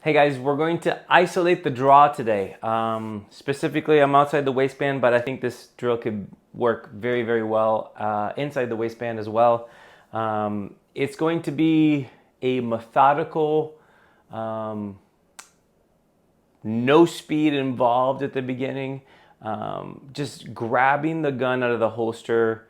Hey guys, we're going to isolate the draw today. Specifically, I'm outside the waistband, but I think this drill could work very, very well inside the waistband as well. It's going to be a methodical, no speed involved at the beginning, just grabbing the gun out of the holster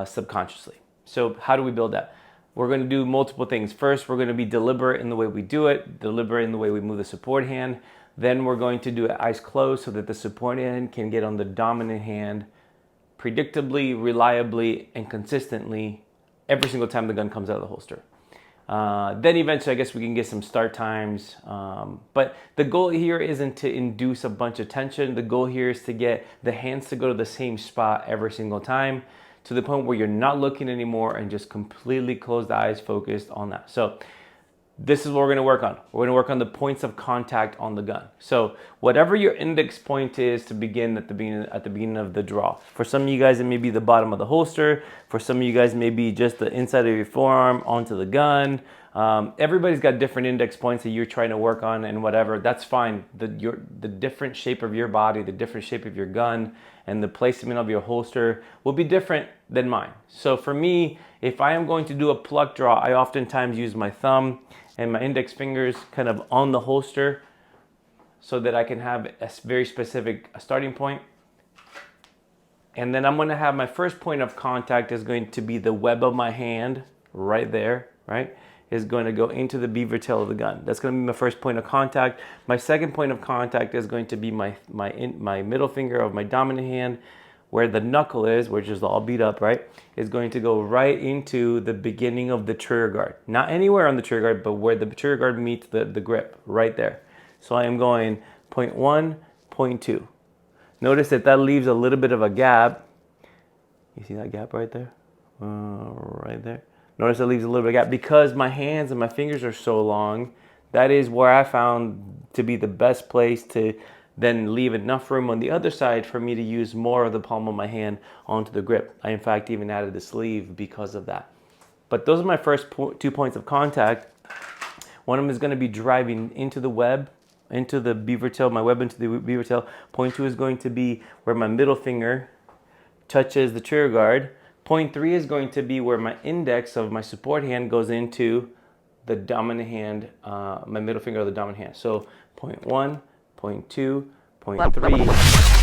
subconsciously. So how do we build that? We're going to do multiple things. First, we're going to be deliberate in the way we do it, deliberate in the way we move the support hand. Then we're going to do it eyes closed so that the support hand can get on the dominant hand predictably, reliably, and consistently every single time the gun comes out of the holster. Then eventually I guess we can get some start times. But the goal here isn't to induce a bunch of tension. The goal here is to get the hands to go to the same spot every single time, to the point where you're not looking anymore and just completely close the eyes focused on that. So this is what we're going to work on. We're going to work on the points of contact on the gun. So whatever your index point is to begin at the beginning of the draw. For some of you guys, it may be the bottom of the holster. For some of you guys, maybe just the inside of your forearm onto the gun. Everybody's got different index points that you're trying to work on, and whatever, that's fine. The different shape of your body, the different shape of your gun, and the placement of your holster will be different than mine. So for me, if I am going to do a pluck draw, I oftentimes use my thumb and my index fingers kind of on the holster so that I can have a very specific starting point. And then I'm going to have my first point of contact is going to be the web of my hand right there, right? Is going to go into the beaver tail of the gun. That's going to be my first point of contact. My second point of contact is going to be my middle finger of my dominant hand, where the knuckle is, which is all beat up, right, is going to go right into the beginning of the trigger guard. Not anywhere on the trigger guard, but where the trigger guard meets the grip, right there. So I am going point 1, point 2. Notice that leaves a little bit of a gap. You see that gap right there? Right there. Notice it leaves a little bit of gap because my hands and my fingers are so long. That is where I found to be the best place to then leave enough room on the other side for me to use more of the palm of my hand onto the grip. I in fact even added the sleeve because of that. But those are my first 2 points of contact. One of them is going to be driving into the web, into the beaver tail, my web into the beaver tail. Point 2 is going to be where my middle finger touches the trigger guard. Point 3 is going to be where my index of my support hand goes into the dominant hand, my middle finger of the dominant hand. So point 1, point 2, point 3.